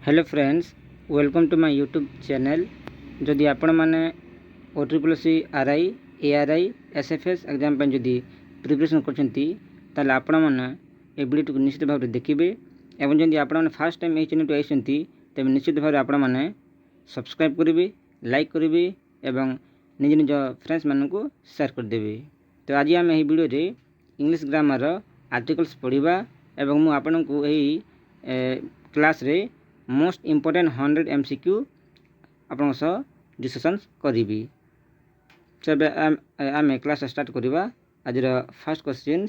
Hello friends, welcome to my YouTube channel. जदि आपण मैंने OSSC RI ARI SFS exam जदि प्रिपरेशन कर आपण मैंने ये वीडियो को निश्चित भाव देखिए एवं जदि आपण फास्ट टाइम यही चैनल आइसंती तेज निश्चित भाव आपण मैंने सब्सक्राइब करेंगे, लाइक करेंगे एवं निज निज फ्रेंड्स मानू शेयर करदेवे। तो आज आम यही वीडियो रे इंग्लिश ग्रामर आर्टिकल्स पढ़ा एवं मुझे आपन को यही क्लास रे मोस्ट इम्पोर्टेंट 100 MCQ आपण सह डिस्कशन करी। सब आम क्लास स्टार्ट करवा। आज first question,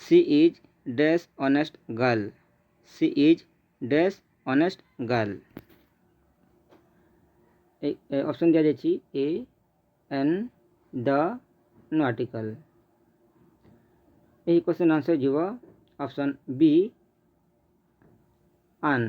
she is dash honest girl. She is dash honest girl. Option दिया जाए ए एन द नो आर्टिकल। यही क्वेश्चन आंसर जीव option B an.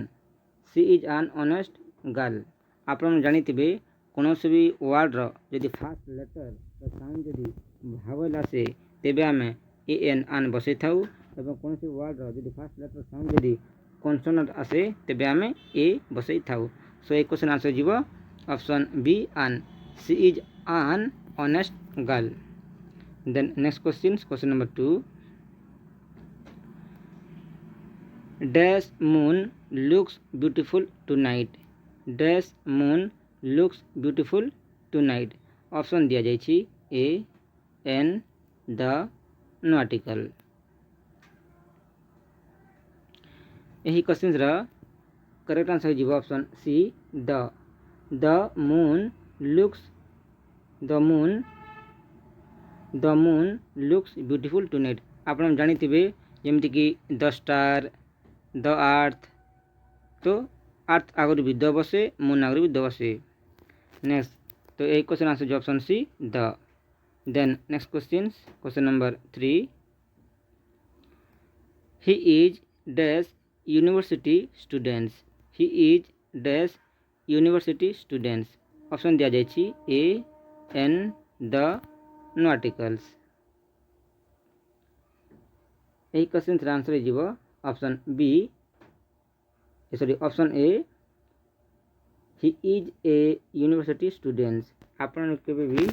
She is an honest girl. आप जानी कौन भी वर्ड रि फास्ट लेटर साउंड जदि भावल आसे तेबे आम ए एन आन बसई था। कौन सी वर्ड रि फास्ट लेटर साउंड जदि कॉन्सोनेंट आसे तेबे आम ए बसई था। सो ये क्वेश्चन आंसर जीव option B an. She is an honest girl. Then next question number 2, dash moon looks beautiful tonight. Dash moon looks beautiful tonight. Option दिया जाए ए एन द नो आर्टिकल। यही question correct answer जीव option C the moon looks the moon looks beautiful tonight. आप जानी जमीक कि the star the earth, तो अर्थ आगर भी the बसे, मून आगर भी द बसे। नेक्स्ट, तो यही question answer option C the. Then next question number 3, he is dash university students. He is dash university students. Option दिया जाए ए एन द नो आर्टिकल्स। यही क्वेश्चन आंसर जीव option B sorry option A, he is a university students. आपण भी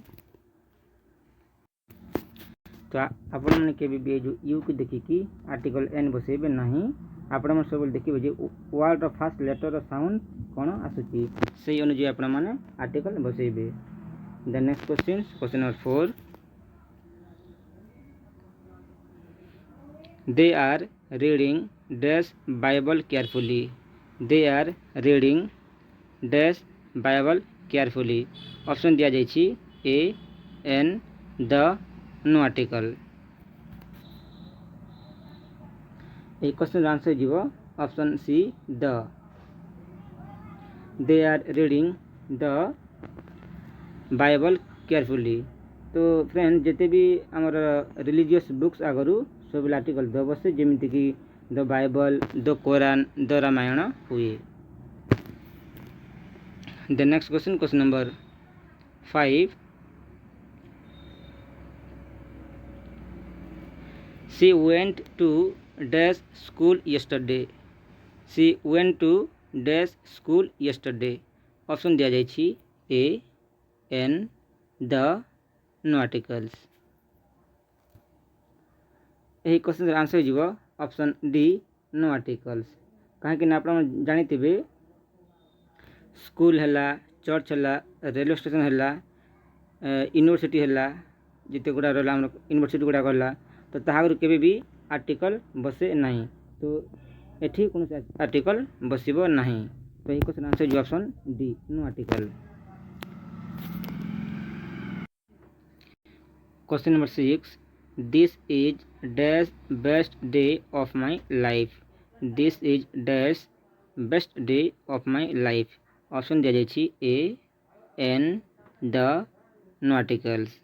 तो आपण मैंने के जो यू को देखिकी आर्टिकल एन बसेबे नहीं। आपण मन सब देखिबे जे वर्ड रो फास्ट लेटर साउंड कोन आसुची से अनुसार आपण माने आर्टिकल बसेबे। The next question number 4, they are reading dash Bible carefully. They are reading dash Bible carefully. Option दिया जाए ए एन द नो आर्टिकल। ये क्वेश्चन आंसर जीव option C the. They are reading the Bible carefully. तो friend जिते भी आमर religious books आगरू सब article the बसे, जमीक कि the Bible, the Quran, the Ramayana हुए। The next question number 5, she went to dash school yesterday. She went to dash school yesterday. Option दिया जाए ए एन द नो आर्टिकल्स। यही क्वेश्चन आंसर जीव option D no articles. कहीं आप जानी school है, church है, रेलवे स्टेशन है, यूनिवर्सिटी है, जिते गुड़ा रहा यूनिवर्सिटी गुड़ा गला तो तागर केबे भी आर्टिकल बसे नहीं। तो एठी कौन आर्टिकल बसब नहीं। तो यही क्वेश्चन आंसर जो option D no article. Question number 6, this is dash best day of my life. This is dash best day of my life. Option दिया जाए ए एन द नो आर्टिकल्स।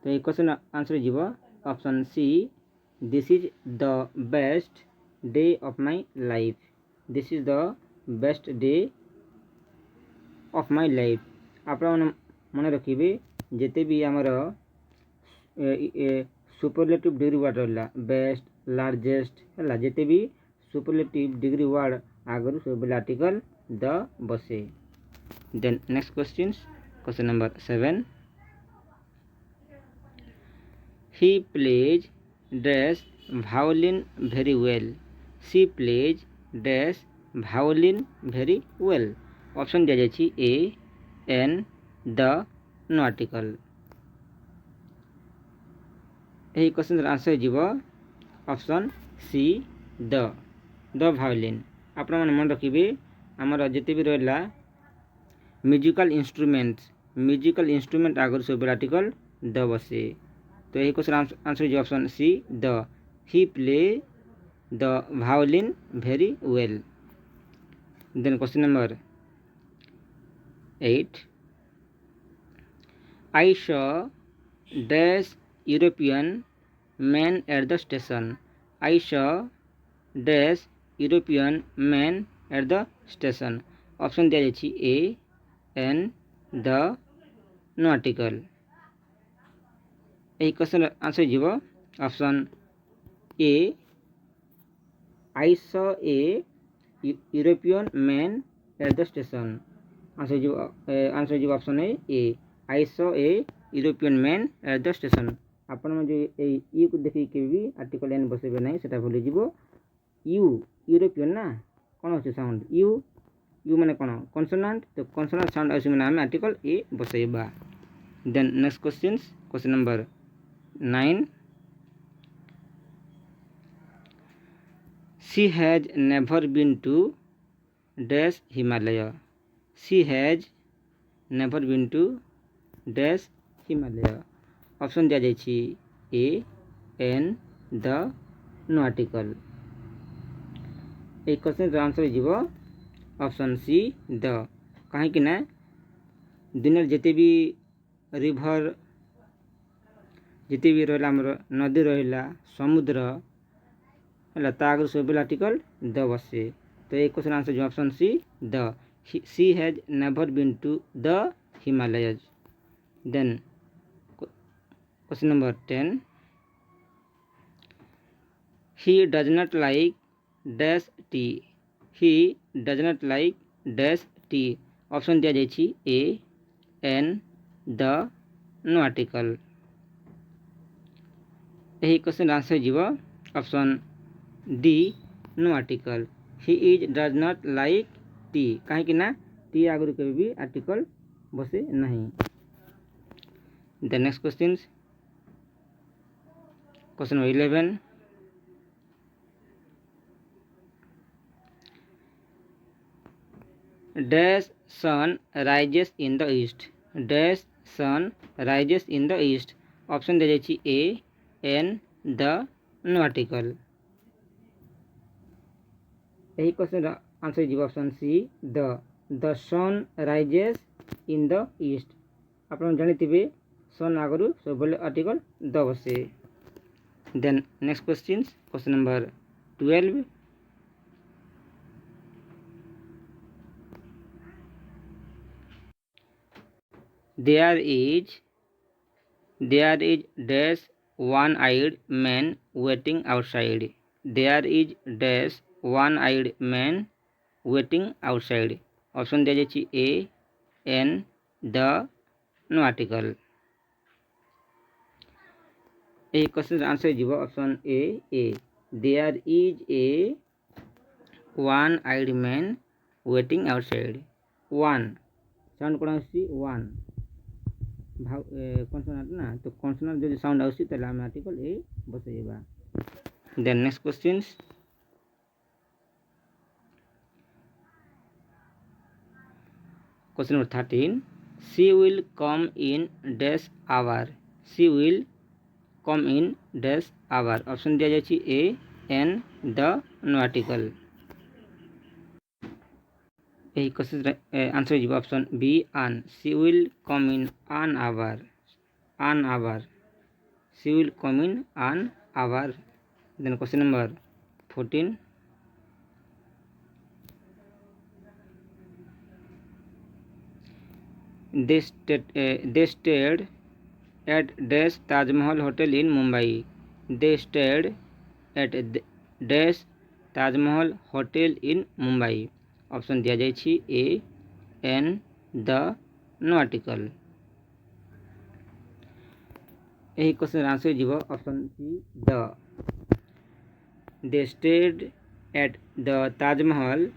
तो ये क्वेश्चन आंसर जीव option C, this is the best day of my life. This is the best day of my life. आप मन रखिए जिते भी आमर सुपरलेटिव डिग्री वर्ड रहा बेस्ट, लार्जेस्ट है जिते भी सुपरलेटिव डिग्री वर्ड आगु सब आर्टिकल द बसे। Then next question number 7 he plays dash violin very well she plays dash violin very well option दिया जाइए ए एन द नो आर्टिकल यही क्वेश्चन आंसर जीव ऑप्शन सी द भायोलिन आपण मैंने मन रखिए आमर जिते भी रहा म्यूजिकल इंस्ट्रूमेंट आगर सब आर्टिकल द बसे तो यही क्वेश्चन आंसर जो option C the he play the violin very well. Then question number 8 I saw dash European man at the station I saw dash European man at the station option दिया जाइए ए an the no article यही question answer जीव option A I saw a European man at the station answer जीव option A I saw a European man at the station आपण में जो you को देखिए के भी आर्टिकल एन बसेबे नहीं सेटा भूल जीव यू यूरोपियन ना कौन अच्छे साउंड यू माने कौन कॉन्सोनेंट तो कॉन्सोनेंट साउंड आसी माने आम आर्टिकल ए बसेबा। Then next question number 9 she has never been to dash Himalaya she has never been to dash Himalaya option दिया जाइए ए एन द नो आर्टिकल एक क्वेश्चन आंसर जीव ऑप्शन सी द कहीं ना दुनिया जिते भी रिभर जिते भी रहा नदी रहा समुद्र है आगे सब आर्टिकल द बसे तो एक क्वेश्चन आंसर जो option C the she has never been to the Himalayas. Then question number 10 he does not like dash tea he does not like dash tea option दिया जाइए ए एन द नो आर्टिकल यही question answer जीव option D no article he is does not like tea कहीं ना tea आगु के भी article बसे नहीं। The next question number 11 dash sun rises in the east dash sun rises in the east option दिया जाइए ए एन द नो आर्टिकल यही क्वेश्चन आंसर जीव option C the sun rises in the east आप जानी sun आगु सब article the बसे। Then next question number 12 there is dash one-eyed man waiting outside there is dash one-eyed man waiting outside option दिया जाइए ए an the no article यही question answer जीव option A there is a one eyed man waiting outside one sound कौन आसी one consonant ना तो consonant जो sound आसी ताले हम आर्टिकल ए बसेबा। Then next question number 13 she will come in dash hour she will come in dash hour option दिया जाइए ए एन द नो आर्टिकल यही क्वेश्चन आंसर जीव option B an she will come in an hour she will come in an hour. Then question number 14 they stayed at dash Taj Mahal hotel in Mumbai they stayed at dash Taj Mahal hotel in Mumbai. Option दिया जाइए ए an the no article. यही question answer जीव option C the. They stayed at the Taj Mahal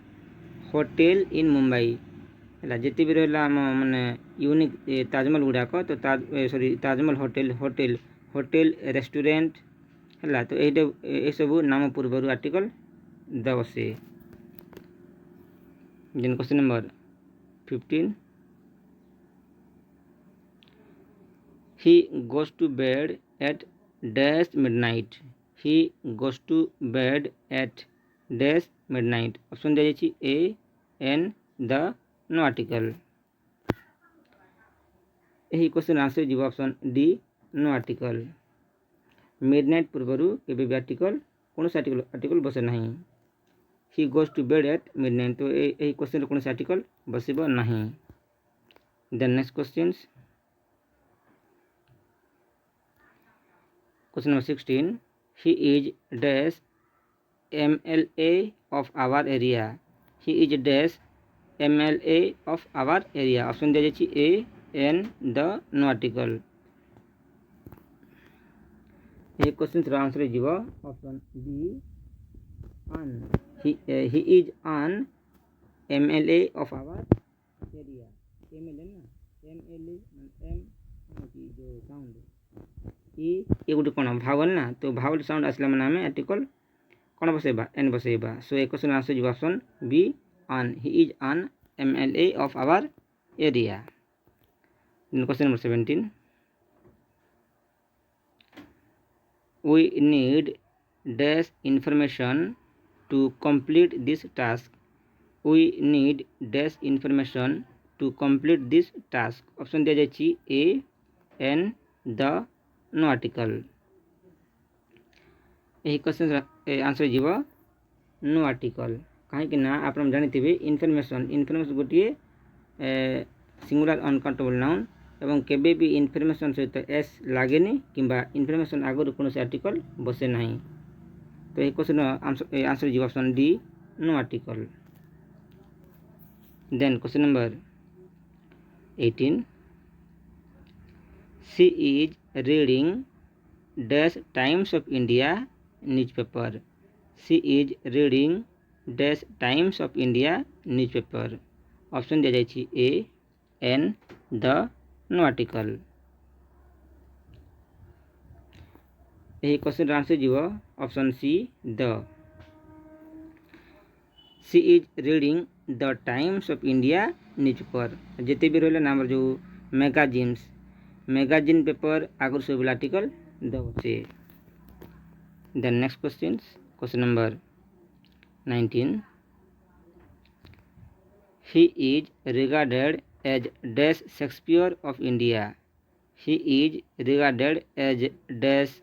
hotel in Mumbai है जिते भी रहा आम माने यूनिक ताजमहल गुड़ाक तो sorry Taj Mahal hotel hotel hotel restaurant है तो ये सब नाम पूर्व आर्टिकल द बसे। Then question number 15 he goes to bed at dash midnight। he goes to bed at dash midnight। Option दिया जाइए ए एन द नो आर्टिकल। यही क्वेश्चन आंसर जीव option D no article. Midnight पूर्व केबे भी article कौन article बसे नहीं। He goes to bed at midnight तो यही क्वेश्चन कौन आर्टिकल बसब नहीं। Then next question question number 16 he is dash MLA of our area। he is dash MLA of our area। Option दिया जाइए ए एन द नो आर्टिकल। ये question answer जीव option B आन। he is an MLA of our area। MLA ना MLA M जो sound ये गोटे कौन भावल ना तो भावल साउंड आसला मैंने आम आर्टिकल कौन बसेबा एन बसेबा। सो ए क्वेश्चन आंसर जीव ऑप्शन बी आन। ही इज आन MLA of our area। Question number 17 we need dash information to complete this task। we need dash information to complete this task। Option दिया जाइए ए an the no article. यही question answer जीव no article कहीं ना आप जानी information information गोटे singular uncountable noun एवं केबे भी इनफर्मेशन सहित एस लगे किंबा इनफर्मेशन आगुरी कौन आर्टिकल बसे ना। तो यही क्वेश्चन आंसर जीव option D no article. Then question number 18 she is reading dash Times of India newspaper. She is reading dash Times of India newspaper. Option दिया जाइए ए एन द नो आर्टिकल। यही question answer जीव option C the. She is reading the Times of India newspaper जिते भी रहा नाम जो magazine paper आगुरी सब आर्टिकल द बचे। Then next question number 19 he is regarded as dash Shakespeare of India. he is regarded as dash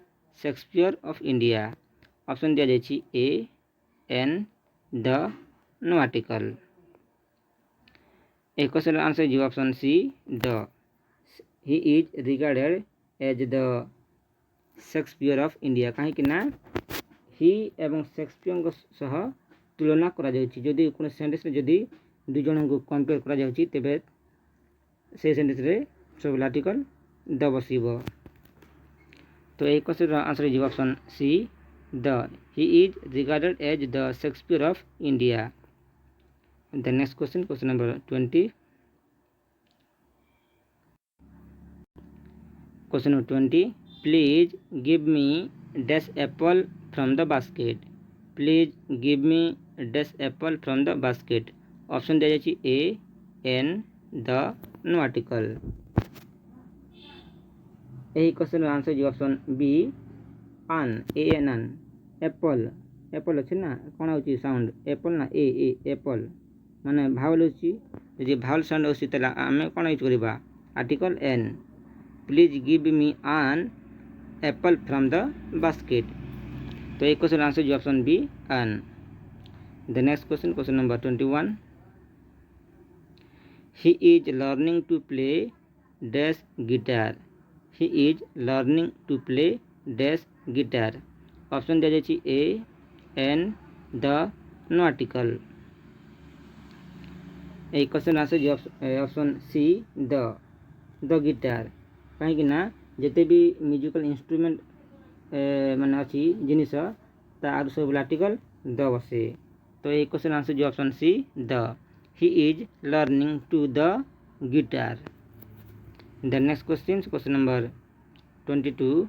Shakespeare of India. Option दिया जाइए ए एन द नो आर्टिकल। एक क्वेश्चन आंसर जी option C the. He is regarded as the Shakespeare of India कहीं ना ही एवं Shakespeare सह तुलना करा जदि कौन सेंटेंस में जदि दुई जन को कंपेयर करा जाउछि तेबे से सेंटेंस रे सब आर्टिकल द बसिब। तो एक question answer is option C the. He is regarded as the Shakespeare of India. The next question number 20 question number 20 please give me dash apple from the basket. Please give me dash apple from the basket. Option दिया जाइए ए an the no article. यही question answer जी option B an a an an. Apple apple अच्छे ना कौन हो sound Apple ना ए Apple माने भावल हो भावल साउंड अच्छी आम कौन यूज करवा article an. Please give me an apple from the basket. तो एक क्वेश्चन आंसर जी option B an. The next question number 21 he is learning to play dash guitar. He is learning to play dash guitar. Option दिया जाइए ए an the no article. यही question आसे option C the guitar कहीं ना जिते भी musical instrument माने अच्छी जिनिस ता आगे सब आर्टिकल द बसे। तो ये क्वेश्चन आंसर जो option C the he is learning to the guitar. The next question number 22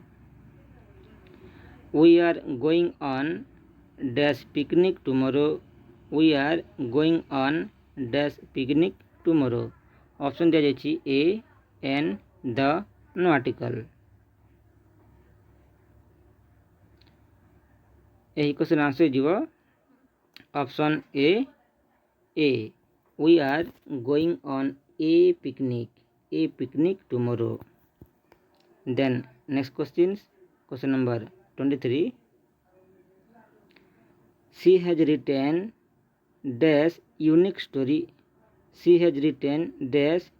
we are going on dash picnic tomorrow we are going on dash picnic tomorrow. Option दिया जाइए ए an the no article. यही question answer जीव option A we are going on a picnic tomorrow. Then next question number 23 she has written dash unique story she has written dash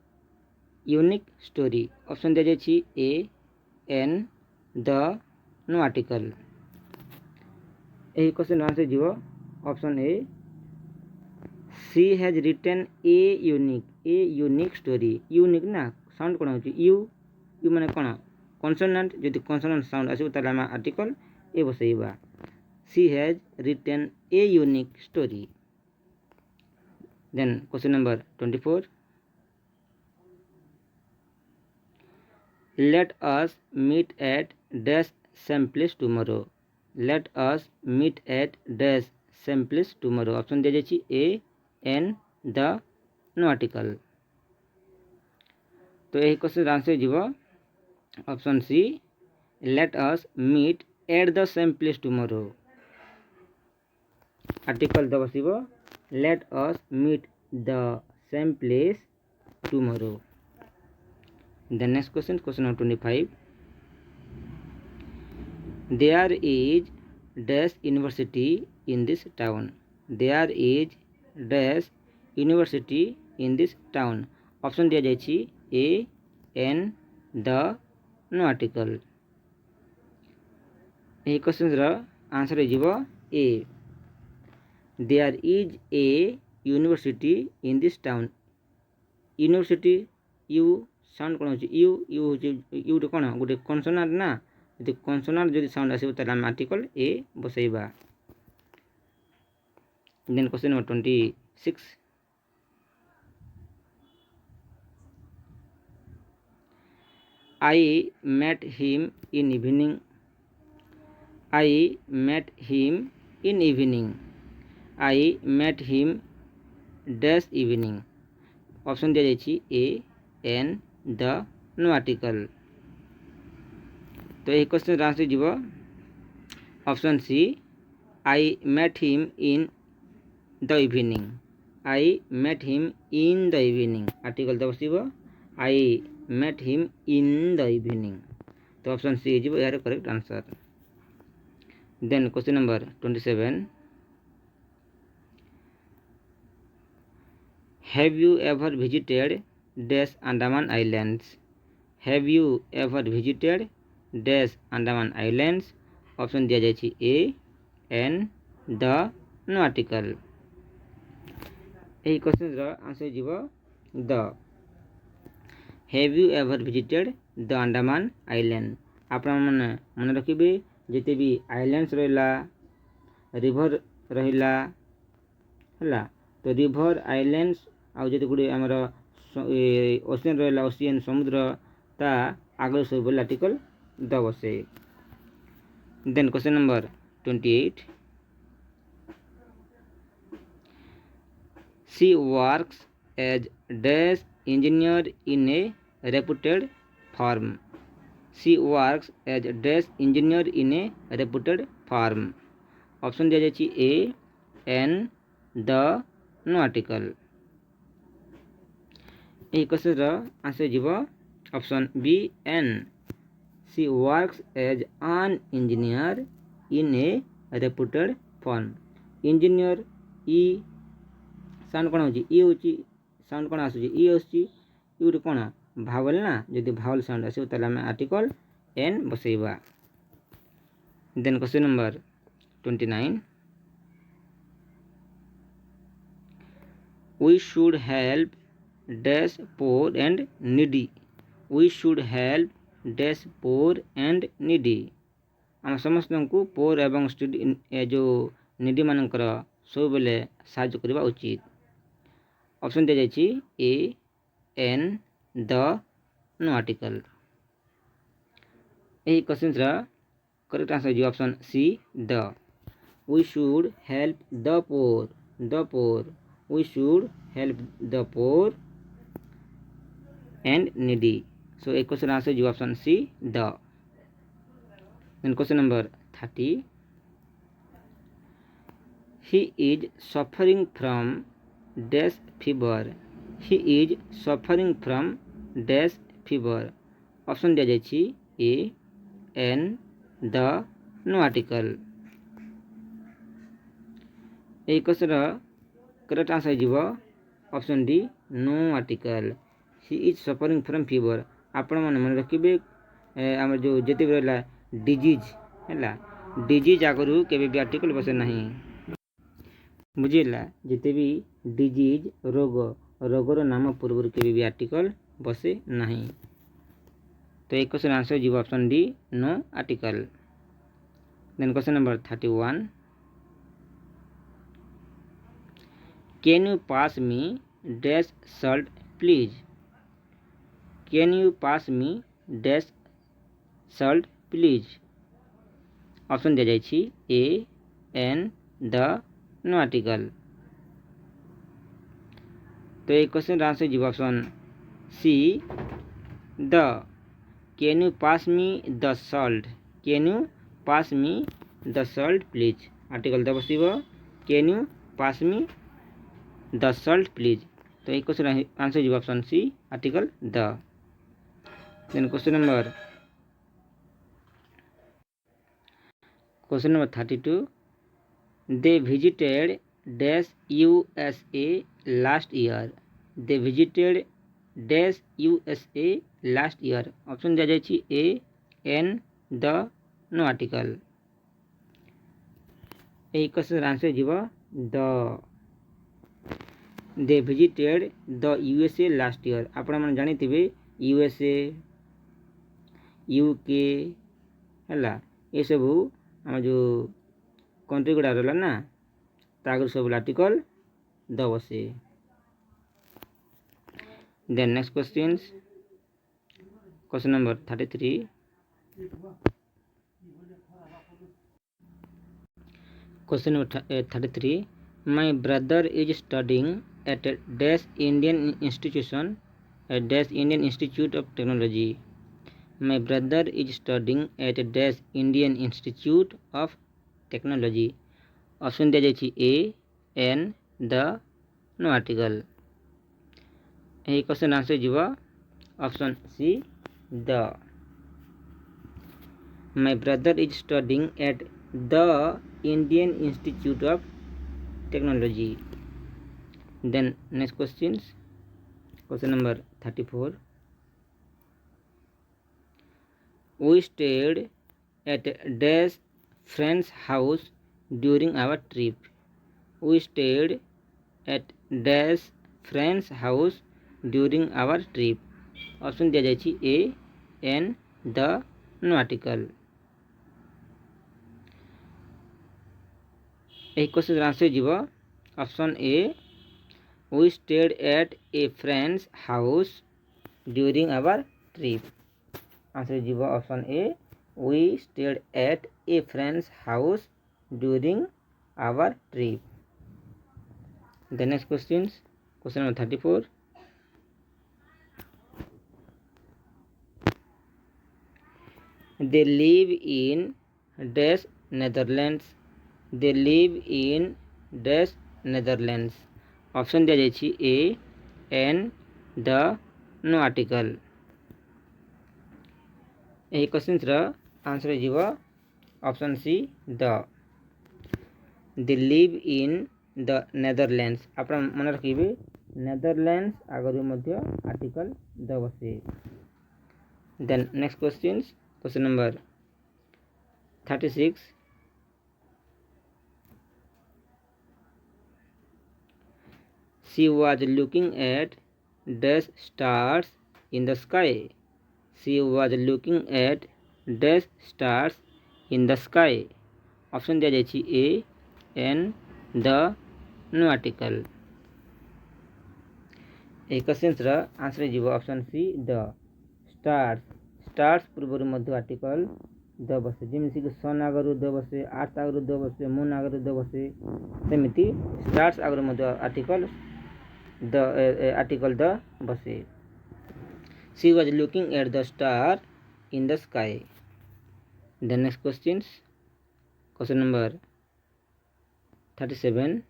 unique story. Option दिया जाइए ए an the no article. यही question answer जीव option A she has written a unique story. Unique ना sound कौन हो you माने कौन consonant जदि कॉन्सोनेंट साउंड आसो ताले हम आर्टिकल ए बसैबा she has written a unique story. Then question number 24 let us meet at dash same place tomorrow let us meet at dash same place tomorrow. Option दिया जाइए ए an the no article. तो यही question answer जीव option C let us meet at the same place tomorrow. Article the बसिब let us meet the same place tomorrow. The next question number 25 there is dash university in this town there is dash university in this town. Option दिया जाइए ए an the no article. यही question answer हो A there is a university in this town. University U sound कौन हो you कौन गोटे consonant ना यदि कॉन्सोनेंट जब साउंड आसो ताले आर्टिकल ए बसैबा। Then question number 26 I met him in evening I met him in evening I met him dash evening। Option दिया जाइए ए एन द नो आर्टिकल। तो यही क्वेश्चन आंसर जीव option C I met him in the evening I met him in the evening. Article the बसिब I met him in the evening. तो option C जीव यार correct answer. Then question number 27 have you ever visited dash Andaman islands have you ever visited dash Andaman islands. Option दिया जाइए ए an the no article. यही question answer जीव the have you ever visited the Andaman island. आपण मैंने मन रखिए जिते भी आइलैंड्स रहा रिभर रहा है तो रिभर आइलैंड्स आउ जो गुड़े आमर ओशियन रहा ओशियन समुद्र ता आगे सब बोले आर्टिकल द बसे। Then question number 28 she works as dash engineer in a reputed firm she works as dash engineer in a reputed firm. Option दिया जाइए ए एन द नो आर्टिकल। यही क्वेश्चन आंसर जीव option B an she works as an engineer in a reputed firm. Engineer E sound कौन हो sound कौन आसूँ ई आसूँ कौन भावल ना जदि भावल साउंड आसो ताले आम आर्टिकल एन बसैबा। Then question number 29. We should help dash poor and needy. We should help dash poor and needy. आम समस्त को पोर एवं जो निडी मानकर सब बेले साहाय्य करवा उचित. ऑप्शन दिया जाइए ए एन द नो आर्टिकल. यही क्वेश्चन करेक्ट आंसर जी option C the. We should help the poor. We should help the poor and needy. So a question answer is option C the. Then question number 30. He is suffering from dash fever. He is suffering from dash fever. Option दिया जाइए A N the no article. A question correct answer हो option D no article. He is suffering from fever. आपण मैंने मन रखिए आम जो जिते भी रहा डिजीज है डिजीज आगु केवे भी आर्टिकल बसे नहीं. बुझेगा जिते भी डिजीज रोगर नाम पूर्व केवे भी आर्टिकल बसे नहीं. तो एक क्वेश्चन आंसर हो option D no article. Then question number 31. Can you pass me dash salt please? Can you pass me dash salt please? Option दिया जाइए ए एन द नो आर्टिकल. तो एक क्वेश्चन आंसर जी option C the. Can you pass me the salt. Can you pass me the salt please. Article the बस can you pass me the salt please. तो एक question answer जी option C article the. Then question number 32. They visited dash USA last year. They visited dash USA last year. Option दिया जाइए ए an the no article. यही question answer जी the. They visited the USA last year. आपण मैंने जानी USA UK है ये सब आम जो कंट्री गुड़ा रहा ना तागर सब आर्टिकल द बसे. Then next question number 33. Question number 33. My brother is studying at a dash Indian institution, a dash Indian Institute of Technology. My brother is studying at a dash Indian Institute of Technology. Option दिया जाइए ए an the no article. यही question answer जी option C the. My brother is studying at the Indian Institute of Technology. Then next question number 34. We stayed at dash friend's house during our trip. We stayed at dash friend's house during our trip. Option दिया जाइए ए an the no article. यही question answer जीव option A we stayed at a friend's house during our trip. Answer जीव option A we stayed at a friend's house during our trip. The next question number 34. They live in dash Netherlands. They live in dash Netherlands. Option दिया जाइए ए an the no article. यही question answer जीव option C the. They live in the Netherlands. आप मन रखिए Netherlands आगर article the बसे. Then next question number 36 she was looking at dash stars in the sky. She was looking at dash stars in the sky. Option दिया जाए ए an the no article ए question answer जीव option C the stars stars पूर्व मध्य article the बसे जमीक सन आगु the बसे आर्थ आगु द बसे मून आगु द बसे सेमती स्टार्स आगु मध्य आर्टिकल द बसे. She was looking at the star in the sky. The next question number 37.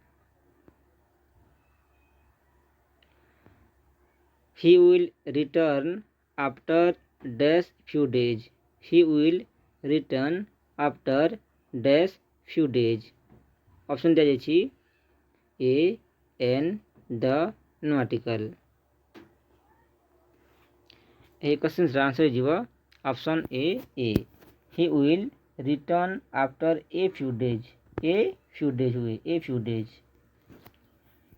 He will return after dash few days. He will return after dash few days. Option दिया जाए ए an the no article ए question answer जीव option A he will return after a few days हुए a few days.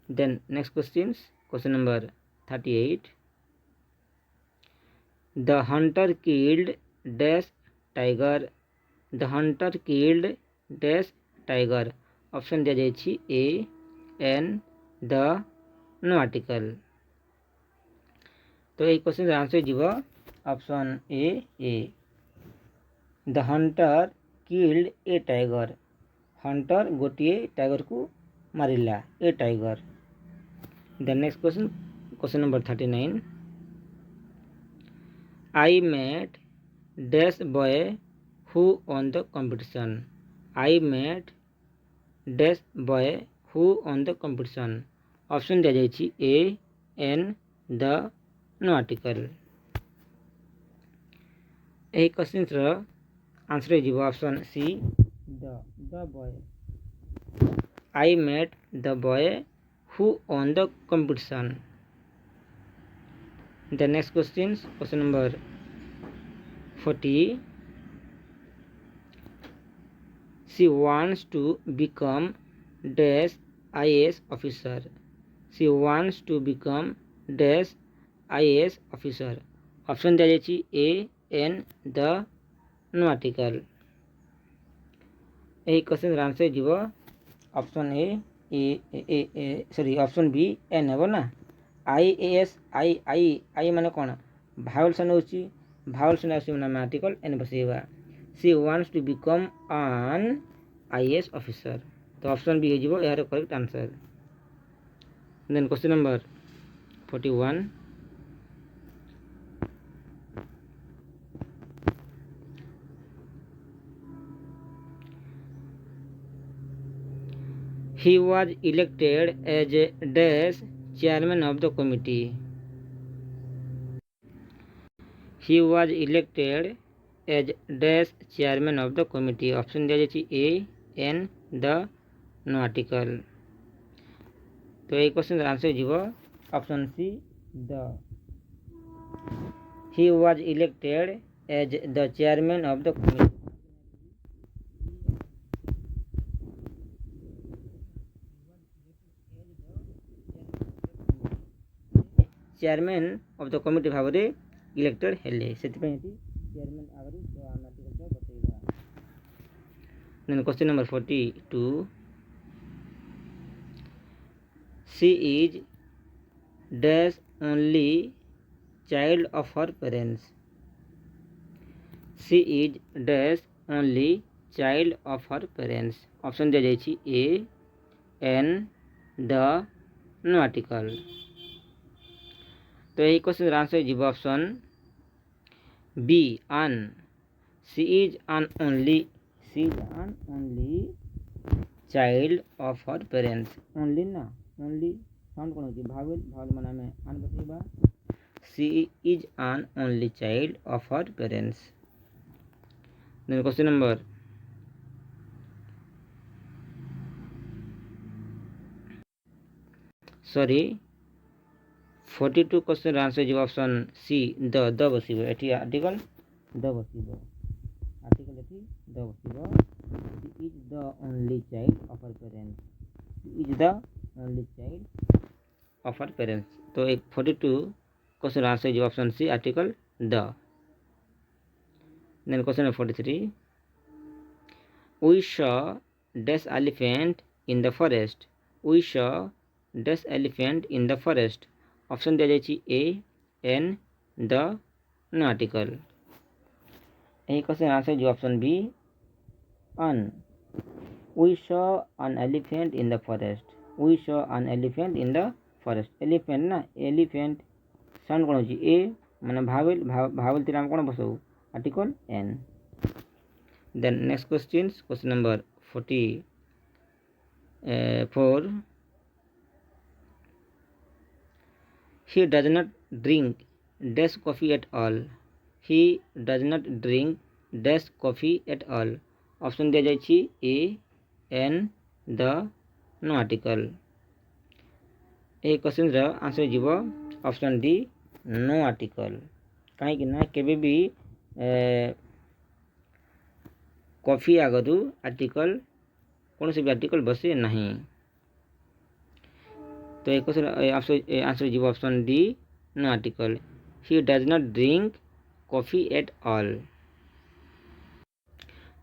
Then next question number 38. The hunter killed dash tiger. The hunter killed dash tiger. Option दिया जाए ए an the no article तो ये question answer जीव option A the hunter killed a tiger. Hunter गोटे tiger को मारिला ए tiger. The next question number 39. I met dash boy who won the competition. I met dash boy who won the competition. Option दिया जाए ए an the no article यही question answer जीव option C the boy. I met the boy who won the competition. The next question number 40. She wants to become dash IAS officer. She wants to become dash IAS officer. Option दिया जाए ए an the no article यही question answer जीव option option B N हे ना. IAS आई माने कौन भावल से नौ भावल से नाम आर्टिकल एन बसैबा. She wants to become an IAS officer तो ऑप्शन बी हो यार correct answer. Then question number 41. He was elected as a dash chairman of the committee. He was elected as dash chairman of the committee. Option दिया जाए ए an the no article तो ये question answer जीव option C the. He was elected as the chairman of the committee. Chairman of the committee भाव में elected हेले से chairman आगे बतैबा. Then question number 42. She is dash only child of her parents. She is dash only child of her parents. Option दिया जाए ए an the no article तो यही क्वेश्चन आंसर जीव option B an. She is an only child of her parents. Only ना only sound कौन होती भावल भावल माना में अन बतैबा. She is an only child of her parents. Then question number 42 question answer जीव ऑप्शन सी द बसब ये आर्टिकल द बसब आर्टिकल ଏଠି ଦ ବସିବ। He is the only child of her parents. He is the only child of her parents. ତ 42 question answer is option C, article the. Then question number 43. We saw dash elephant in the forest. We saw dash elephant in the forest. Option दिया जाइए A, N, the, no article. यही question answer जो option B an. We saw an elephant in the forest. We saw an elephant in the forest. Elephant ना elephant sound कौन होची ए माने vowel vowel तीन हम कौन बसो article an. Then next question number 44. He does not drink dash coffee at all. He does not drink dash coffee at all. Option दिया जाइए ए, एन, द, नो आर्टिकल. ए क्वेश्चन रा आंसर जीव option D, no article. कहीं ना केबे भी coffee आगु आर्टिकल कौन से भी आर्टिकल बसे नहीं. तो एक क्वेश्चन आंसर जीव option D, no article. He does not drink coffee at all.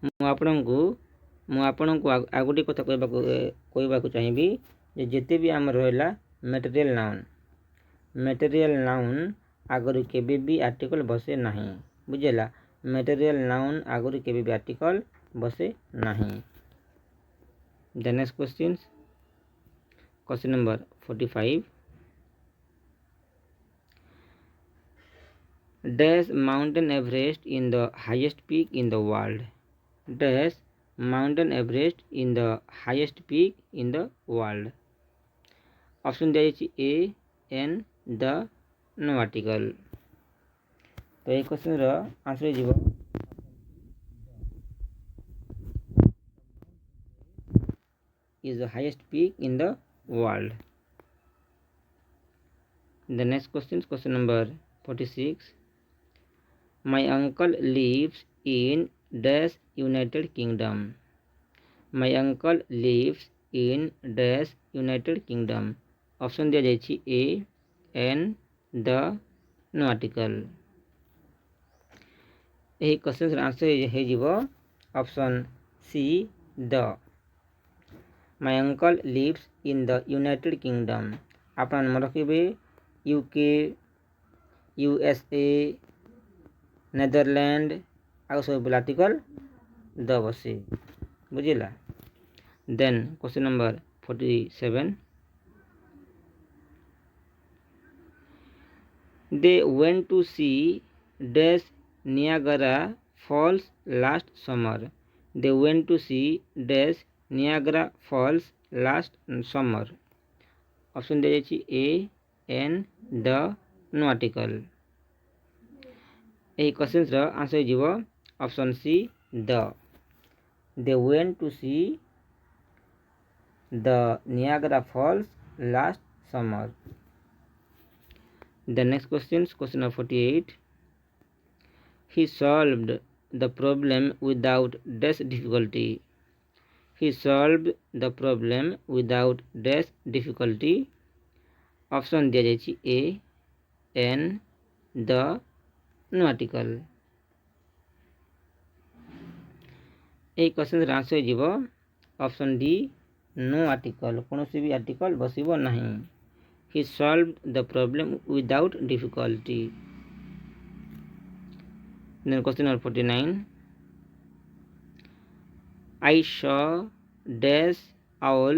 ମୁଁ ଆପଣଙ୍କୁ ଆଉ ଗୋଟିଏ କଥା କହିବାକୁ ଚାହିଁବି ଯେ ଯେତେ ବି ଆମର ରହିଲା ମେଟେରିଆଲ ନାଉନ୍ ଆଗରୁ କେବେ ବି ଆର୍ଟିକଲ ବସେ ନାହିଁ. ବୁଝିଲା, ମେଟେରିଆଲ ନାଉନ୍ ଆଗରୁ କେବେ ବି ଆର୍ଟିକଲ ବସେ ନାହିଁ. The next question number 45. Dash Mountain Everest in the highest peak in the world. Dash Mountain Everest in the highest peak in the world. Option दिया जाइए ए, एन, द, नो आर्टिकल. तो ये question रो answer जीव is the highest peak in the world. The next question number 46. My uncle lives in dash United Kingdom. My uncle lives in dash United Kingdom. Option दिया जाइए ए, an, the, no article. यही question answer है जीव option C, the. My uncle lives in the United Kingdom. आप मन रखिए UK, USA, Netherland आउ सब आर्टिकल द बसे. बुझिला. Then question number 47. They went to see dash Niagara Falls last summer. They went to see dash Niagara Falls last summer. Option दिया जाइए ए, an, the, no article. यही question रा answer जीव option C, the. They went to see the Niagara Falls last summer. The next question number 48. He solved the problem without dash difficulty. He solved the problem without dash difficulty. Option दिया जाइए ए, an, the, no article. यही question answer जीव option D, no article. कौन से भी article बसब नहीं. He solved the problem without difficulty. Then question number 49. I saw dash owl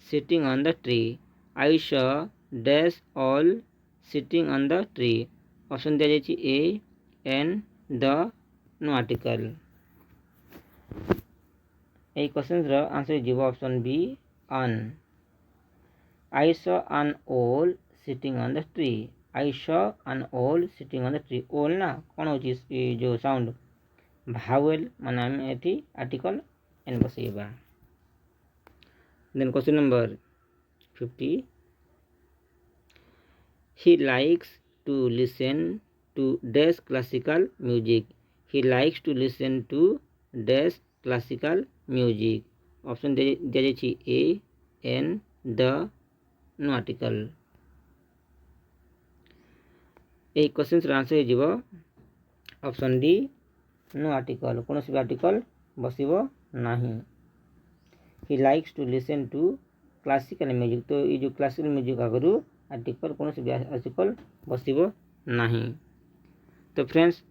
sitting on the tree. I saw dash owl sitting on the tree. Option दिया जाइए ए, an, the, no article. यही question answer जीव option B, an. I saw an owl sitting on the tree. I saw an owl sitting on the tree. owl ना कौन हो जो sound vowel माने हम एठी आर्टिकल एन बसेबा. Then question number 50. He likes to listen to dash classical music. He likes to listen to dash classical music. Option दिया जाइए ए एन द नो आर्टिकल। यही क्वेश्चन आंसर हो ऑप्शन डी नो आर्टिकल। कौन भी article बसब नहीं। He likes to listen to classical music. तो ये जो क्लासिकल म्यूजिक आगु आर्टिकल कौन भी आर्टिकल बसब नहीं। तो फ्रेंड्स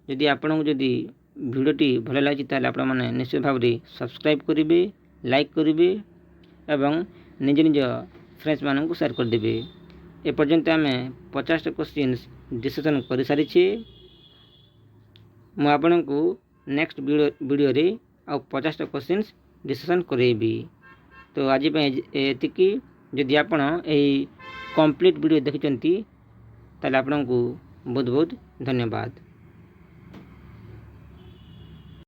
जदि आपन को जदि भिडियोटी भल लगी ताले आपण माने निश्चित भाव में सब्सक्राइब करेंगे, लाइक करेंगे एवं निज निज फ्रेंड्स मानू को शेयर करदेवे। एपर्यंत आम 50 क्वेश्चन डिस्कसन कर सारी। मु आपण को नेक्स्ट वीडियो रे आ 50 क्वेश्चन डिस्कसन करेबी। तो आज एतिकी जदि आपण एही कंप्लीट वीडियो देखिचंती ताले आपण को बहुत बहुत धन्यवाद।